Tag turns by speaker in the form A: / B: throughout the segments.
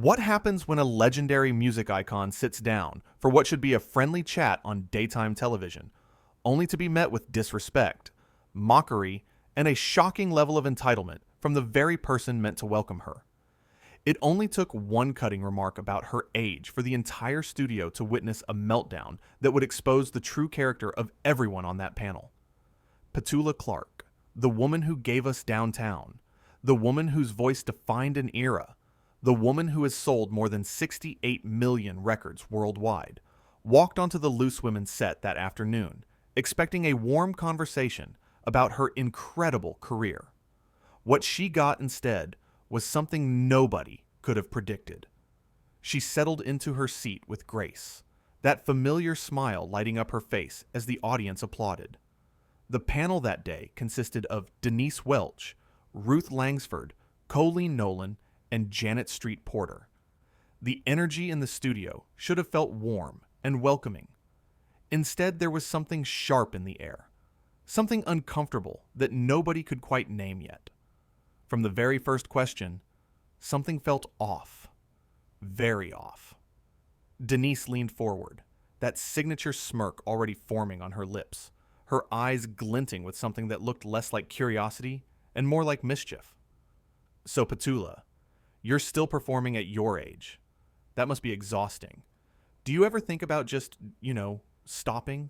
A: What happens when a legendary music icon sits down for what should be a friendly chat on daytime television, only to be met with disrespect, mockery, and a shocking level of entitlement from the very person meant to welcome her? It only took one cutting remark about her age for the entire studio to witness a meltdown that would expose the true character of everyone on that panel. Petula Clark, the woman who gave us Downtown, the woman whose voice defined an era, the woman who has sold more than 68 million records worldwide, walked onto the Loose Women set that afternoon, expecting a warm conversation about her incredible career. What she got instead was something nobody could have predicted. She settled into her seat with grace, that familiar smile lighting up her face as the audience applauded. The panel that day consisted of Denise Welch, Ruth Langsford, Colleen Nolan, and Janet Street Porter. The energy in the studio should have felt warm and welcoming. Instead, there was something sharp in the air, something uncomfortable that nobody could quite name yet. From the very first question, something felt off, very off. Denise leaned forward, that signature smirk already forming on her lips, her eyes glinting with something that looked less like curiosity and more like mischief. So Petula, you're still performing at your age. That must be exhausting. Do you ever think about just, stopping?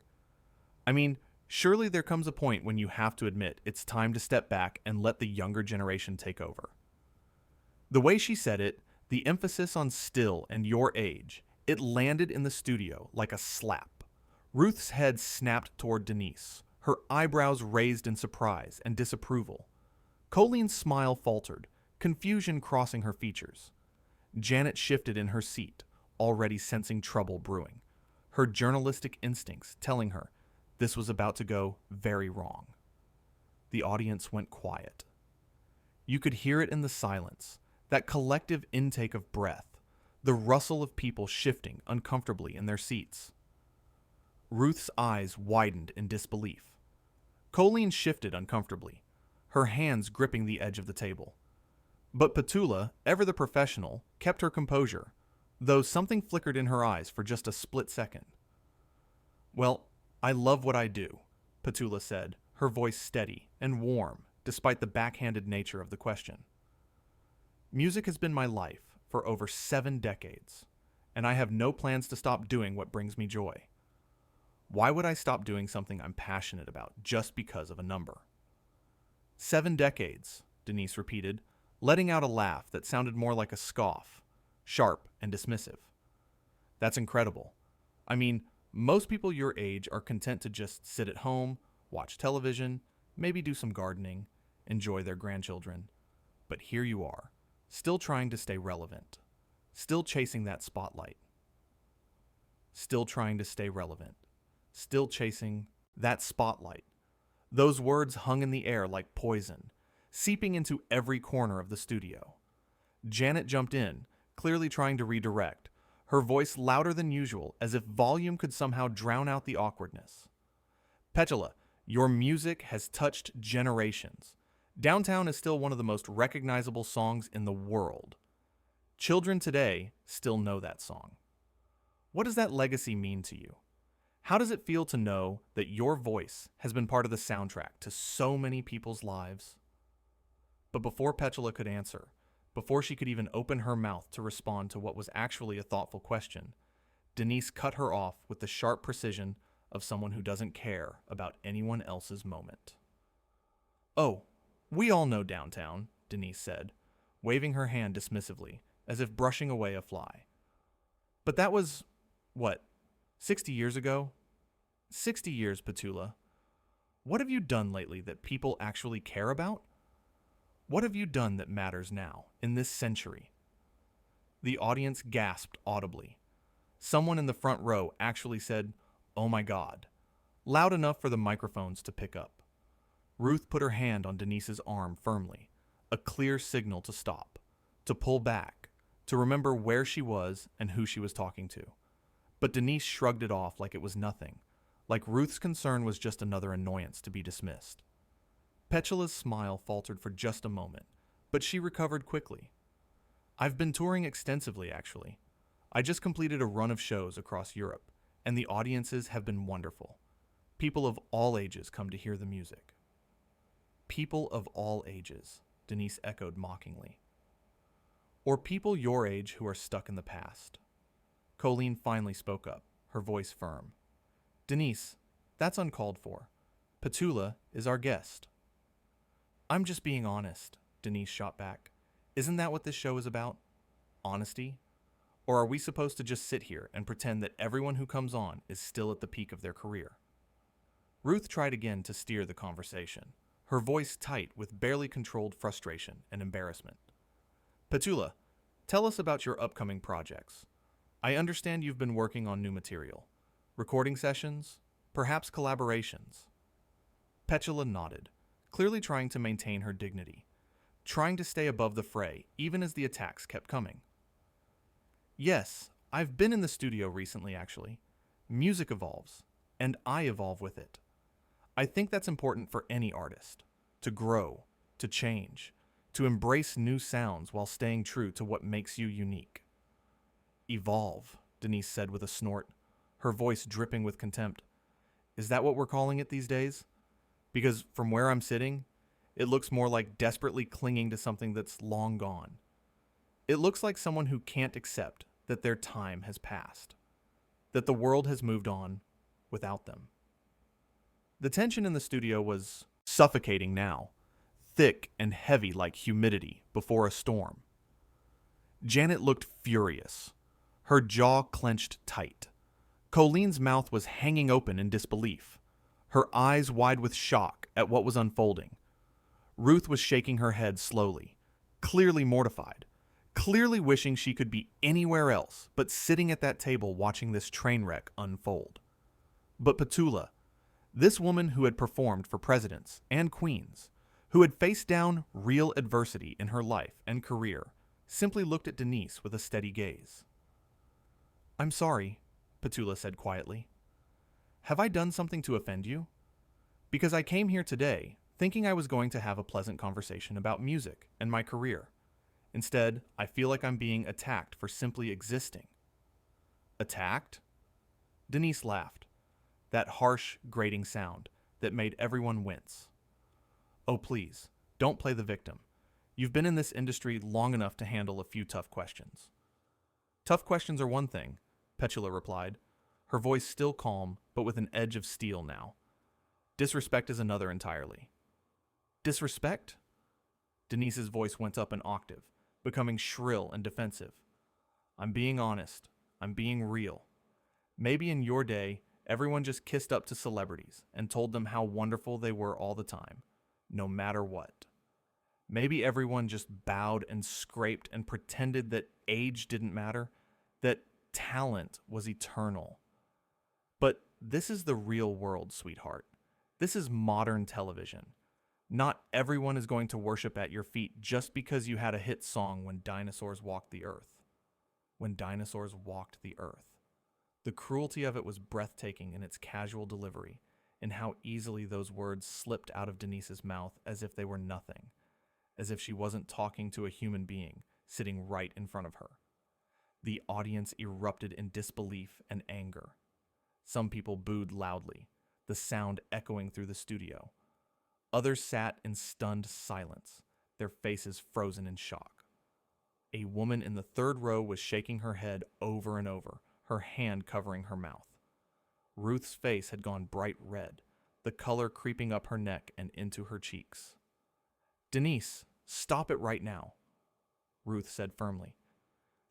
A: I mean, surely there comes a point when you have to admit it's time to step back and let the younger generation take over. The way she said it, the emphasis on still and your age, it landed in the studio like a slap. Ruth's head snapped toward Denise, her eyebrows raised in surprise and disapproval. Colleen's smile faltered, confusion crossing her features. Janet shifted in her seat, already sensing trouble brewing, her journalistic instincts telling her this was about to go very wrong. The audience went quiet. You could hear it in the silence, that collective intake of breath, the rustle of people shifting uncomfortably in their seats. Ruth's eyes widened in disbelief. Colleen shifted uncomfortably, her hands gripping the edge of the table. But Petula, ever the professional, kept her composure, though something flickered in her eyes for just a split second. "Well, I love what I do," Petula said, her voice steady and warm despite the backhanded nature of the question. "Music has been my life for over 7 decades, and I have no plans to stop doing what brings me joy. Why would I stop doing something I'm passionate about just because of a number?" 7 decades, Denise repeated, letting out a laugh that sounded more like a scoff, sharp and dismissive. "That's incredible. I mean, most people your age are content to just sit at home, watch television, maybe do some gardening, enjoy their grandchildren. But here you are, still trying to stay relevant, still chasing that spotlight. Still trying to stay relevant, still chasing that spotlight." Those words hung in the air like poison, seeping into every corner of the studio. Janet jumped in, clearly trying to redirect, her voice louder than usual, as if volume could somehow drown out the awkwardness. "Petula, your music has touched generations. Downtown is still one of the most recognizable songs in the world. Children today still know that song. What does that legacy mean to you? How does it feel to know that your voice has been part of the soundtrack to so many people's lives?" But before Petula could answer, before she could even open her mouth to respond to what was actually a thoughtful question, Denise cut her off with the sharp precision of someone who doesn't care about anyone else's moment. "Oh, we all know Downtown," Denise said, waving her hand dismissively, as if brushing away a fly. "But that was, 60 years ago? 60 years, Petula. What have you done lately that people actually care about? What have you done that matters now, in this century?" The audience gasped audibly. Someone in the front row actually said, "Oh my God," loud enough for the microphones to pick up. Ruth put her hand on Denise's arm firmly, a clear signal to stop, to pull back, to remember where she was and who she was talking to. But Denise shrugged it off like it was nothing, like Ruth's concern was just another annoyance to be dismissed. Petula's smile faltered for just a moment, but she recovered quickly. I've been touring extensively, actually. I just completed a run of shows across Europe, and the audiences have been wonderful. People of all ages come to hear the music. People of all ages, Denise echoed mockingly. Or people your age who are stuck in the past. Colleen finally spoke up, her voice firm. Denise, that's uncalled for. Petula is our guest. I'm just being honest, Denise shot back. Isn't that what this show is about? Honesty? Or are we supposed to just sit here and pretend that everyone who comes on is still at the peak of their career? Ruth tried again to steer the conversation, her voice tight with barely controlled frustration and embarrassment. Petula, tell us about your upcoming projects. I understand you've been working on new material. Recording sessions? Perhaps collaborations? Petula nodded, clearly trying to maintain her dignity, trying to stay above the fray even as the attacks kept coming. Yes, I've been in the studio recently, actually. Music evolves, and I evolve with it. I think that's important for any artist, to grow, to change, to embrace new sounds while staying true to what makes you unique. Evolve, Denise said with a snort, her voice dripping with contempt. Is that what we're calling it these days? Because from where I'm sitting, it looks more like desperately clinging to something that's long gone. It looks like someone who can't accept that their time has passed, that the world has moved on without them. The tension in the studio was suffocating now, thick and heavy like humidity before a storm. Janet looked furious, her jaw clenched tight. Colleen's mouth was hanging open in disbelief, her eyes wide with shock at what was unfolding. Ruth was shaking her head slowly, clearly mortified, clearly wishing she could be anywhere else but sitting at that table watching this train wreck unfold. But Petula, this woman who had performed for presidents and queens, who had faced down real adversity in her life and career, simply looked at Denise with a steady gaze. I'm sorry, Petula said quietly. Have I done something to offend you? Because I came here today thinking I was going to have a pleasant conversation about music and my career. Instead, I feel like I'm being attacked for simply existing. Attacked? Denise laughed, that harsh, grating sound that made everyone wince. Oh, please, don't play the victim. You've been in this industry long enough to handle a few tough questions. Tough questions are one thing, Petula replied, her voice still calm but with an edge of steel now. Disrespect is another entirely. Disrespect? Denise's voice went up an octave, becoming shrill and defensive. I'm being honest. I'm being real. Maybe in your day, everyone just kissed up to celebrities and told them how wonderful they were all the time, no matter what. Maybe everyone just bowed and scraped and pretended that age didn't matter, that talent was eternal. But this is the real world, sweetheart. This is modern television. Not everyone is going to worship at your feet just because you had a hit song when dinosaurs walked the earth. When dinosaurs walked the earth. The cruelty of it was breathtaking in its casual delivery, and how easily those words slipped out of Denise's mouth as if they were nothing, as if she wasn't talking to a human being sitting right in front of her. The audience erupted in disbelief and anger. Some people booed loudly, the sound echoing through the studio. Others sat in stunned silence, their faces frozen in shock. A woman in the third row was shaking her head over and over, her hand covering her mouth. Ruth's face had gone bright red, the color creeping up her neck and into her cheeks. Denise, stop it right now, Ruth said firmly.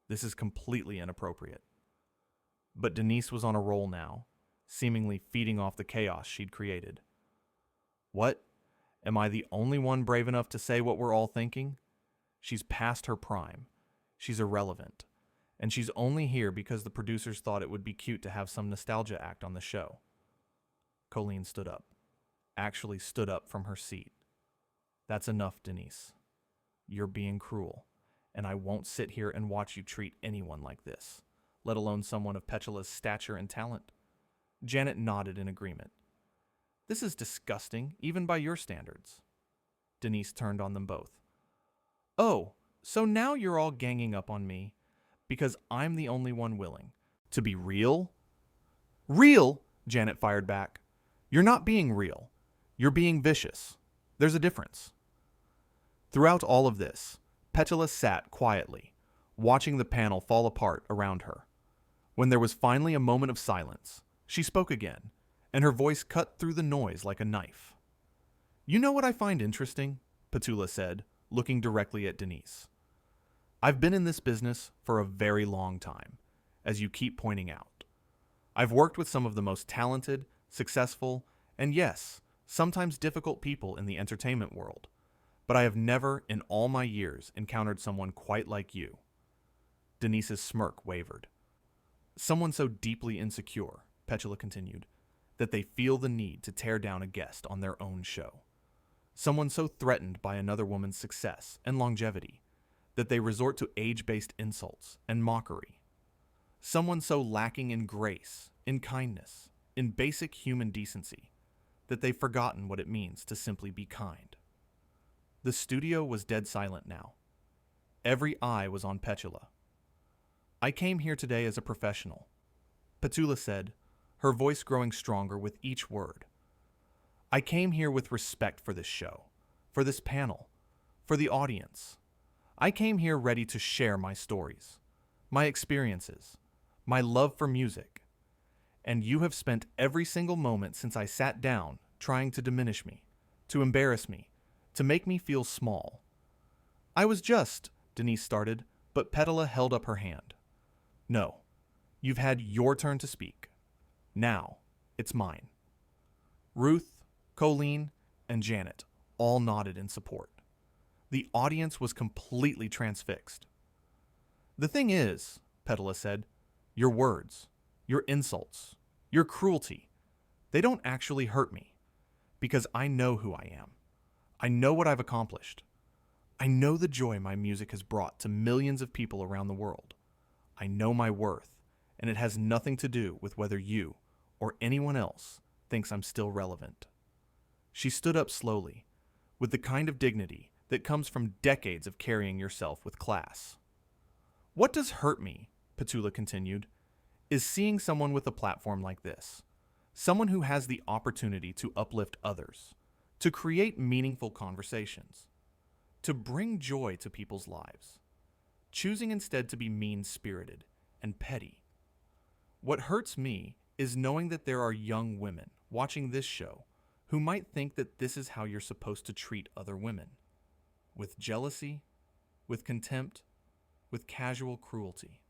A: This is completely inappropriate. But Denise was on a roll now, seemingly feeding off the chaos she'd created. What? Am I the only one brave enough to say what we're all thinking? She's past her prime. She's irrelevant. And she's only here because the producers thought it would be cute to have some nostalgia act on the show. Colleen stood up. Actually stood up from her seat. That's enough, Denise. You're being cruel, and I won't sit here and watch you treat anyone like this, let alone someone of Petula's stature and talent. Janet nodded in agreement. This is disgusting, even by your standards. Denise turned on them both. Oh, So now you're all ganging up on me because I'm the only one willing to be real? Real? Janet fired back. You're not being real. You're being vicious. There's a difference. Throughout all of this, Petula sat quietly, watching the panel fall apart around her. When there was finally a moment of silence, she spoke again, and her voice cut through the noise like a knife. You know what I find interesting? Petula said, looking directly at Denise. I've been in this business for a very long time, as you keep pointing out. I've worked with some of the most talented, successful, and yes, sometimes difficult people in the entertainment world, but I have never, in all my years, encountered someone quite like you. Denise's smirk wavered. Someone so deeply insecure, Petula continued, that they feel the need to tear down a guest on their own show. Someone so threatened by another woman's success and longevity that they resort to age-based insults and mockery. Someone so lacking in grace, in kindness, in basic human decency, that they've forgotten what it means to simply be kind. The studio was dead silent now. Every eye was on Petula. I came here today as a professional, Petula said, her voice growing stronger with each word. I came here with respect for this show, for this panel, for the audience. I came here ready to share my stories, my experiences, my love for music. And you have spent every single moment since I sat down trying to diminish me, to embarrass me, to make me feel small. I was just, Denise started, but Petula held up her hand. No, you've had your turn to speak. Now, it's mine. Ruth, Colleen, and Janet all nodded in support. The audience was completely transfixed. The thing is, Petula said, your words, your insults, your cruelty, they don't actually hurt me, because I know who I am. I know what I've accomplished. I know the joy my music has brought to millions of people around the world. I know my worth, and it has nothing to do with whether you or anyone else thinks I'm still relevant. She stood up slowly, with the kind of dignity that comes from decades of carrying yourself with class. What does hurt me, Petula continued, is seeing someone with a platform like this, someone who has the opportunity to uplift others, to create meaningful conversations, to bring joy to people's lives, choosing instead to be mean-spirited and petty. What hurts me is knowing that there are young women watching this show who might think that this is how you're supposed to treat other women, with jealousy, with contempt, with casual cruelty.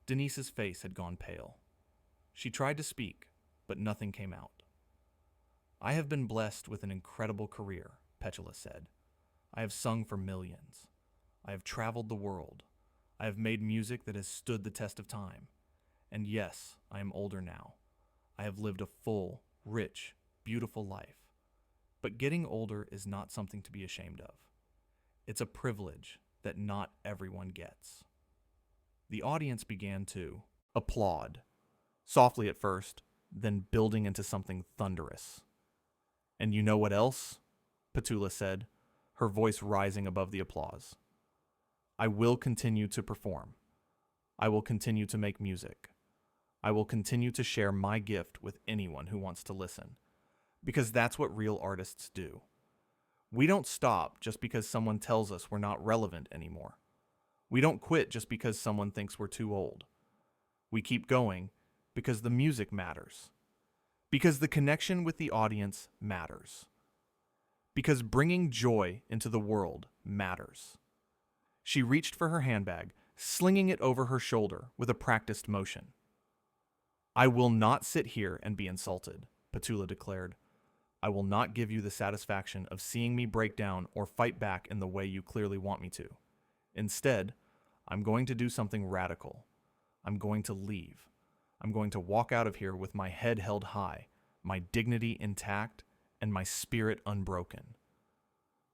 A: Denise's face had gone pale. She tried to speak, but nothing came out. I have been blessed with an incredible career, Petula said. I have sung for millions. I have traveled the world. I have made music that has stood the test of time. And yes, I am older now. I have lived a full, rich, beautiful life. But getting older is not something to be ashamed of. It's a privilege that not everyone gets. The audience began to applaud, softly at first, then building into something thunderous. And you know what else? Petula said, her voice rising above the applause. I will continue to perform. I will continue to make music. I will continue to share my gift with anyone who wants to listen, because that's what real artists do. We don't stop just because someone tells us we're not relevant anymore. We don't quit just because someone thinks we're too old. We keep going because the music matters. Because the connection with the audience matters. Because bringing joy into the world matters. She reached for her handbag, slinging it over her shoulder with a practiced motion. I will not sit here and be insulted, Petula declared. I will not give you the satisfaction of seeing me break down or fight back in the way you clearly want me to. Instead, I'm going to do something radical. I'm going to leave. I'm going to walk out of here with my head held high, my dignity intact, and my spirit unbroken.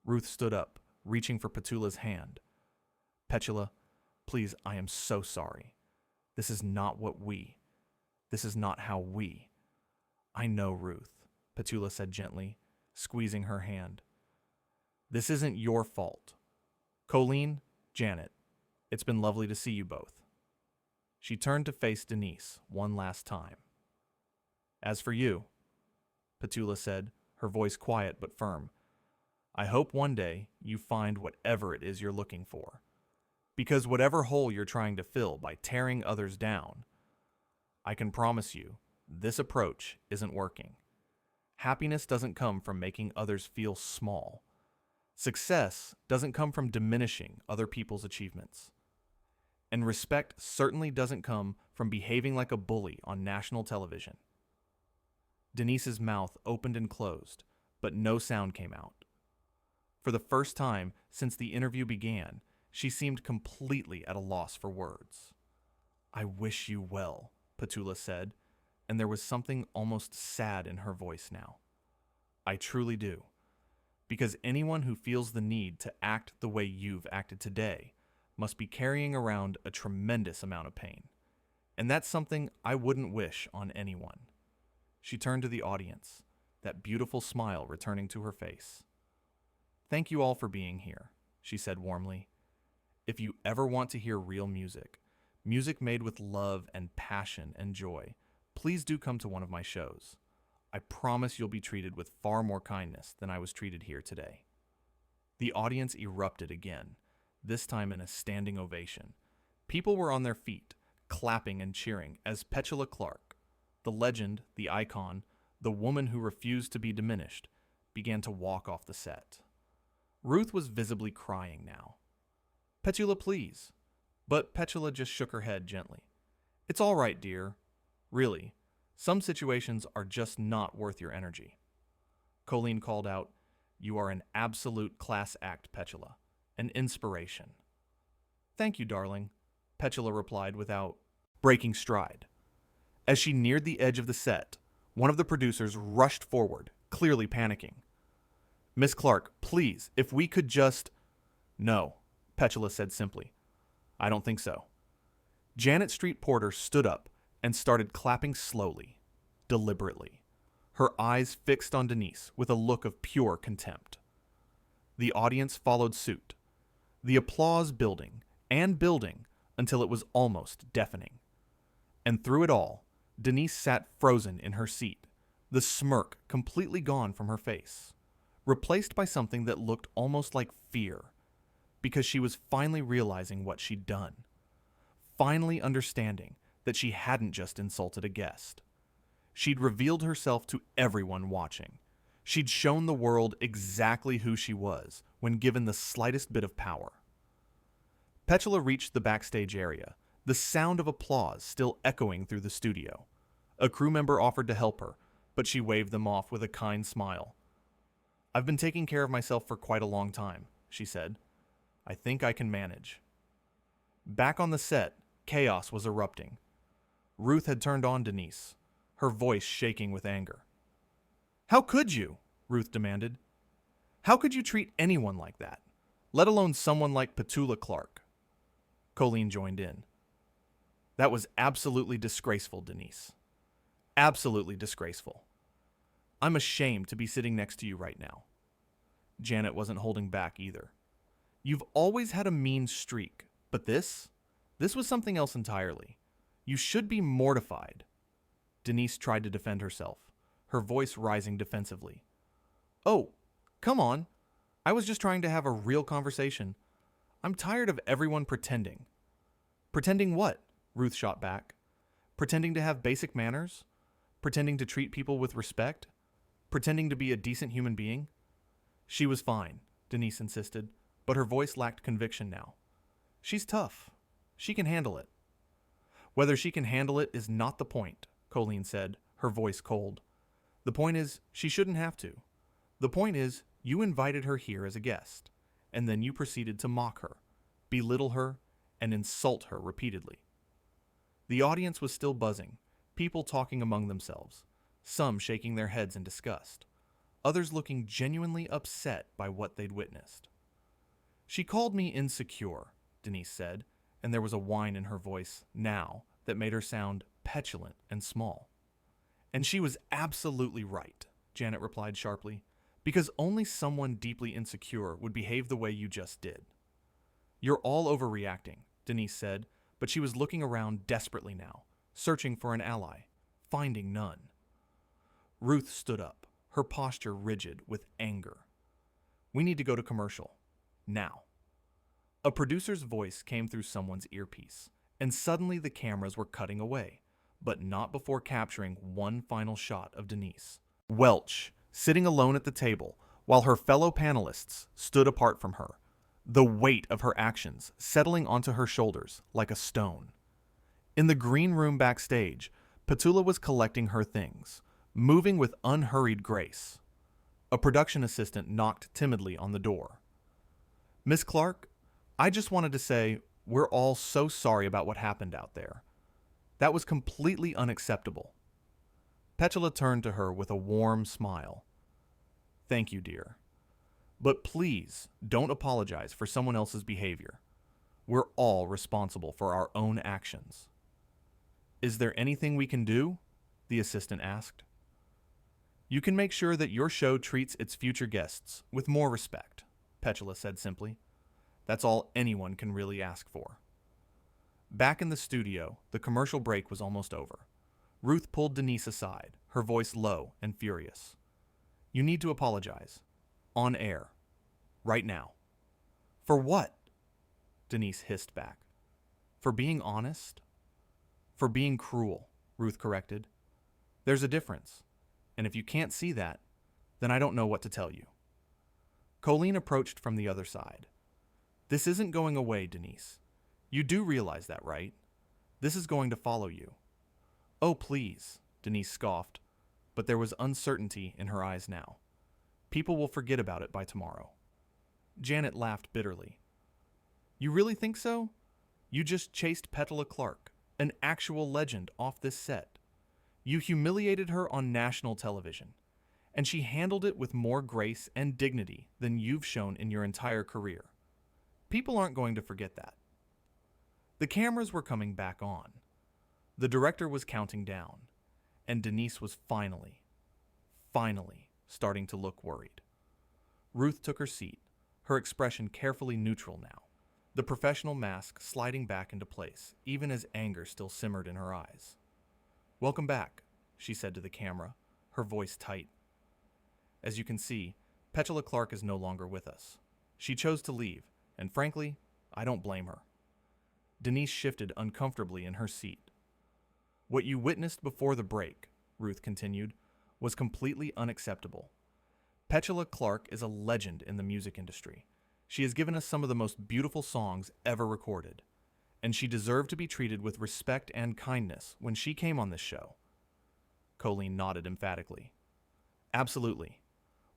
A: Ruth stood up, reaching for Petula's hand. Petula, please, I am so sorry. This is not how we. I know, Ruth, Petula said gently, squeezing her hand. This isn't your fault. Colleen, Janet, it's been lovely to see you both. She turned to face Denise one last time. As for you, Petula said, her voice quiet but firm, I hope one day you find whatever it is you're looking for. Because whatever hole you're trying to fill by tearing others down, I can promise you, this approach isn't working. Happiness doesn't come from making others feel small. Success doesn't come from diminishing other people's achievements. And respect certainly doesn't come from behaving like a bully on national television. Denise's mouth opened and closed, but no sound came out. For the first time since the interview began, she seemed completely at a loss for words. I wish you well, Petula said, and there was something almost sad in her voice now. I truly do. Because anyone who feels the need to act the way you've acted today must be carrying around a tremendous amount of pain. And that's something I wouldn't wish on anyone. She turned to the audience, that beautiful smile returning to her face. Thank you all for being here, she said warmly. If you ever want to hear real music, music made with love and passion and joy, please do come to one of my shows. I promise you'll be treated with far more kindness than I was treated here today. The audience erupted again, this time in a standing ovation. People were on their feet, clapping and cheering as Petula Clark, the legend, the icon, the woman who refused to be diminished, began to walk off the set. Ruth was visibly crying now. Petula, please. But Petula just shook her head gently. It's all right, dear. Really, some situations are just not worth your energy. Colleen called out, You are an absolute class act, Petula. An inspiration. Thank you, darling, Petula replied without breaking stride. As she neared the edge of the set, one of the producers rushed forward, clearly panicking. Miss Clark, please, if we could just... No, Petula said simply. I don't think so. Janet Street Porter stood up and started clapping slowly, deliberately, her eyes fixed on Denise with a look of pure contempt. The audience followed suit, the applause building and building until it was almost deafening. And through it all, Denise sat frozen in her seat, the smirk completely gone from her face, replaced by something that looked almost like fear, because she was finally realizing what she'd done, finally understanding that she hadn't just insulted a guest. She'd revealed herself to everyone watching. She'd shown the world exactly who she was when given the slightest bit of power. Petula reached the backstage area, the sound of applause still echoing through the studio. A crew member offered to help her, but she waved them off with a kind smile. I've been taking care of myself for quite a long time, she said. I think I can manage. Back on the set, chaos was erupting. Ruth had turned on Denise, her voice shaking with anger. How could you? Ruth demanded. How could you treat anyone like that, let alone someone like Petula Clark? Colleen joined in. That was absolutely disgraceful, Denise. Absolutely disgraceful. I'm ashamed to be sitting next to you right now. Janet wasn't holding back either. You've always had a mean streak, but this was something else entirely. You should be mortified. Denise tried to defend herself, her voice rising defensively. Oh, come on. I was just trying to have a real conversation. I'm tired of everyone pretending. Pretending what? Ruth shot back. Pretending to have basic manners? Pretending to treat people with respect? Pretending to be a decent human being? She was fine, Denise insisted, but her voice lacked conviction now. She's tough. She can handle it. Whether she can handle it is not the point, Colleen said, her voice cold. The point is, she shouldn't have to. The point is, you invited her here as a guest, and then you proceeded to mock her, belittle her, and insult her repeatedly. The audience was still buzzing, people talking among themselves, some shaking their heads in disgust, others looking genuinely upset by what they'd witnessed. She called me insecure, Denise said, and there was a whine in her voice now that made her sound petulant and small. And she was absolutely right, Janet replied sharply, because only someone deeply insecure would behave the way you just did. You're all overreacting, Denise said, but she was looking around desperately now, searching for an ally, finding none. Ruth stood up, her posture rigid with anger. We need to go to commercial. Now. A producer's voice came through someone's earpiece, and suddenly the cameras were cutting away, but not before capturing one final shot of Denise Welch, sitting alone at the table, while her fellow panelists stood apart from her, the weight of her actions settling onto her shoulders like a stone. In the green room backstage, Petula was collecting her things, moving with unhurried grace. A production assistant knocked timidly on the door. Miss Clark, I just wanted to say we're all so sorry about what happened out there. That was completely unacceptable. Petula turned to her with a warm smile. Thank you, dear. But please don't apologize for someone else's behavior. We're all responsible for our own actions. Is there anything we can do? The assistant asked. You can make sure that your show treats its future guests with more respect, Petula said simply. That's all anyone can really ask for. Back in the studio, the commercial break was almost over. Ruth pulled Denise aside, her voice low and furious. You need to apologize. On air. Right now. For what? Denise hissed back. For being honest? For being cruel, Ruth corrected. There's a difference, and if you can't see that, then I don't know what to tell you. Colleen approached from the other side. This isn't going away, Denise. You do realize that, right? This is going to follow you. Oh, please, Denise scoffed, but there was uncertainty in her eyes now. People will forget about it by tomorrow. Janet laughed bitterly. You really think so? You just chased Petula Clark, an actual legend, off this set. You humiliated her on national television, and she handled it with more grace and dignity than you've shown in your entire career. People aren't going to forget that. The cameras were coming back on. The director was counting down, and Denise was finally starting to look worried. Ruth took her seat, her expression carefully neutral now, the professional mask sliding back into place, even as anger still simmered in her eyes. Welcome back, she said to the camera, her voice tight. As you can see, Petula Clark is no longer with us. She chose to leave, and frankly, I don't blame her. Denise shifted uncomfortably in her seat. What you witnessed before the break, Ruth continued, was completely unacceptable. Petula Clark is a legend in the music industry. She has given us some of the most beautiful songs ever recorded, and she deserved to be treated with respect and kindness when she came on this show. Colleen nodded emphatically. Absolutely.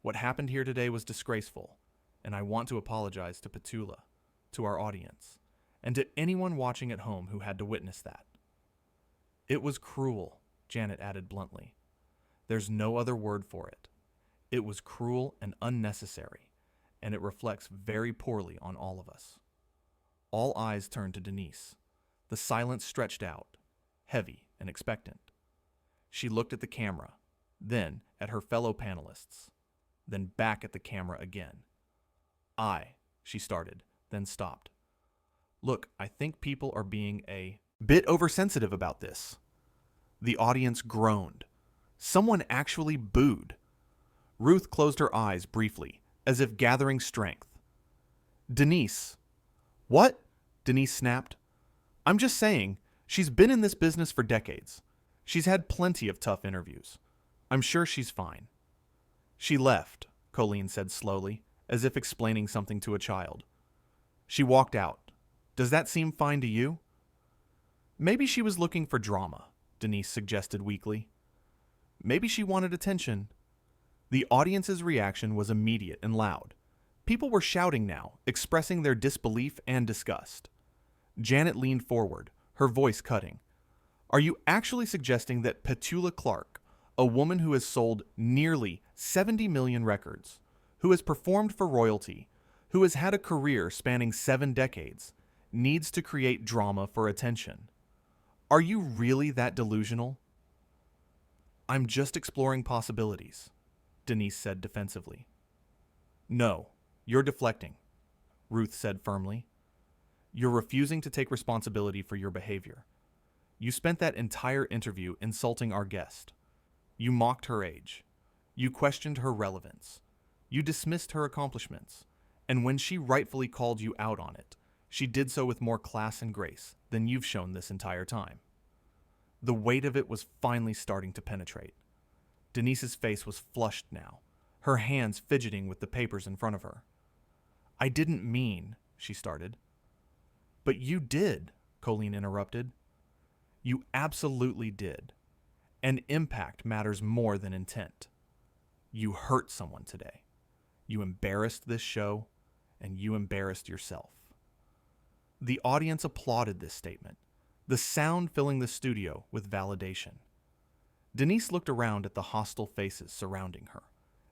A: What happened here today was disgraceful, and I want to apologize to Petula, to our audience, and to anyone watching at home who had to witness that. It was cruel, Janet added bluntly. There's no other word for it. It was cruel and unnecessary, and it reflects very poorly on all of us. All eyes turned to Denise. The silence stretched out, heavy and expectant. She looked at the camera, then at her fellow panelists, then back at the camera again. She started, then stopped. Look, I think people are being a bit oversensitive about this. The audience groaned. Someone actually booed. Ruth closed her eyes briefly, as if gathering strength. Denise. What? Denise snapped. I'm just saying, she's been in this business for decades. She's had plenty of tough interviews. I'm sure she's fine. She left, Colleen said slowly, as if explaining something to a child. She walked out. Does that seem fine to you? Maybe she was looking for drama, Denise suggested weakly. Maybe she wanted attention. The audience's reaction was immediate and loud. People were shouting now, expressing their disbelief and disgust. Janet leaned forward, her voice cutting. Are you actually suggesting that Petula Clark, a woman who has sold nearly 70 million records, who has performed for royalty, who has had a career spanning 7 decades, needs to create drama for attention? Are you really that delusional? I'm just exploring possibilities, Denise said defensively. No, you're deflecting, Ruth said firmly. You're refusing to take responsibility for your behavior. You spent that entire interview insulting our guest. You mocked her age. You questioned her relevance. You dismissed her accomplishments. And when she rightfully called you out on it, she did so with more class and grace than you've shown this entire time. The weight of it was finally starting to penetrate. Denise's face was flushed now, her hands fidgeting with the papers in front of her. "I didn't mean," she started. "But you did," Colleen interrupted. "You absolutely did. And impact matters more than intent. You hurt someone today. You embarrassed this show, and you embarrassed yourself." The audience applauded this statement, the sound filling the studio with validation. Denise looked around at the hostile faces surrounding her,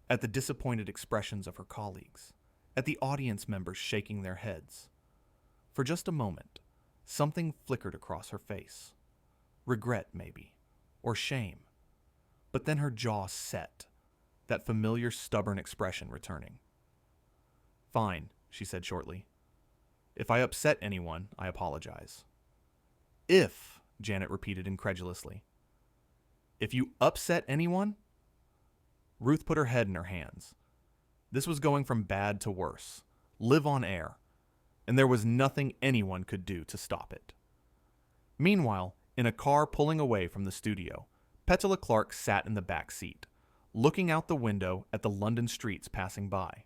A: at the disappointed expressions of her colleagues, at the audience members shaking their heads. For just a moment, something flickered across her face. Regret, maybe, or shame. But then her jaw set, that familiar stubborn expression returning. "Fine," she said shortly. "If I upset anyone, I apologize." "If," Janet repeated incredulously. "If you upset anyone?" Ruth put her head in her hands. This was going from bad to worse, live on air, and there was nothing anyone could do to stop it. Meanwhile, in a car pulling away from the studio, Petula Clark sat in the back seat, looking out the window at the London streets passing by.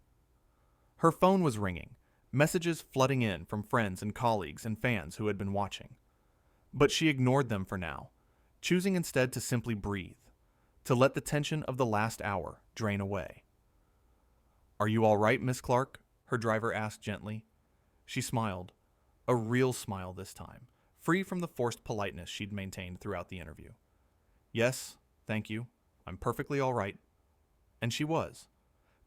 A: Her phone was ringing, messages flooding in from friends and colleagues and fans who had been watching. But she ignored them for now, choosing instead to simply breathe, to let the tension of the last hour drain away. "Are you all right, Miss Clark?" her driver asked gently. She smiled, a real smile this time, free from the forced politeness she'd maintained throughout the interview. "Yes, thank you. I'm perfectly all right." And she was,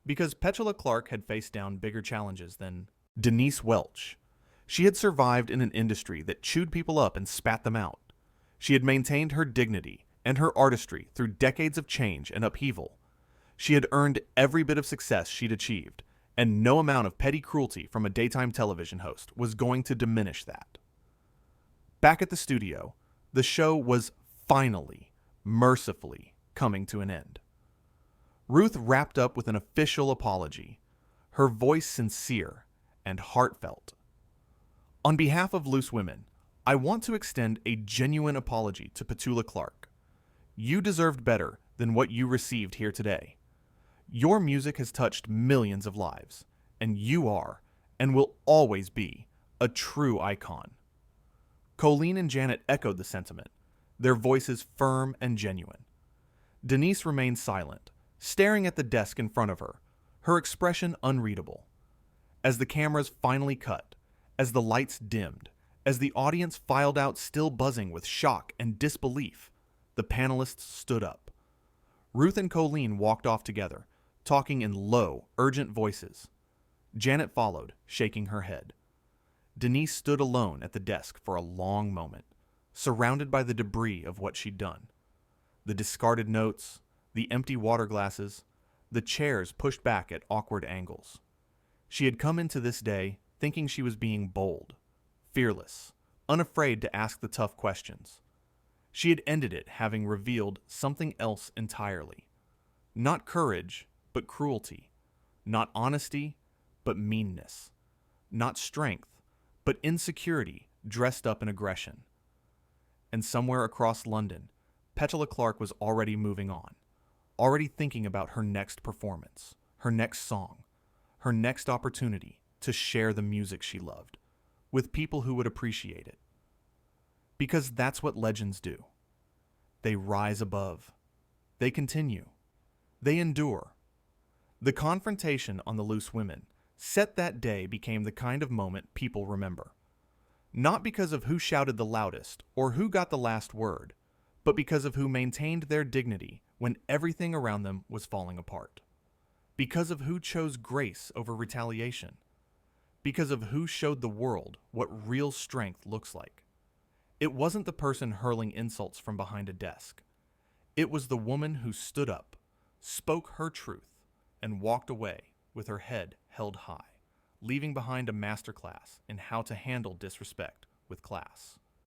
A: because Petula Clark had faced down bigger challenges than Denise Welch. She had survived in an industry that chewed people up and spat them out. She had maintained her dignity and her artistry through decades of change and upheaval. She had earned every bit of success she'd achieved, and no amount of petty cruelty from a daytime television host was going to diminish that. Back at the studio, the show was finally, mercifully, coming to an end. Ruth wrapped up with an official apology, her voice sincere and heartfelt. "On behalf of Loose Women, I want to extend a genuine apology to Petula Clark. You deserved better than what you received here today. Your music has touched millions of lives, and you are, and will always be, a true icon." Colleen and Janet echoed the sentiment, their voices firm and genuine. Denise remained silent, staring at the desk in front of her, her expression unreadable. As the cameras finally cut, as the lights dimmed, as the audience filed out still buzzing with shock and disbelief, the panelists stood up. Ruth and Colleen walked off together, talking in low, urgent voices. Janet followed, shaking her head. Denise stood alone at the desk for a long moment, surrounded by the debris of what she'd done. The discarded notes, the empty water glasses, the chairs pushed back at awkward angles. She had come into this day thinking she was being bold, fearless, unafraid to ask the tough questions. She had ended it having revealed something else entirely. Not courage, but cruelty. Not honesty, but meanness. Not strength, but insecurity dressed up in aggression. And somewhere across London, Petula Clark was already moving on, already thinking about her next performance, her next song, her next opportunity to share the music she loved with people who would appreciate it. Because that's what legends do. They rise above. They continue. They endure. The confrontation on the Loose Women set that day became the kind of moment people remember. Not because of who shouted the loudest or who got the last word, but because of who maintained their dignity when everything around them was falling apart. Because of who chose grace over retaliation. Because of who showed the world what real strength looks like. It wasn't the person hurling insults from behind a desk. It was the woman who stood up, spoke her truth, and walked away with her head held high, leaving behind a masterclass in how to handle disrespect with class.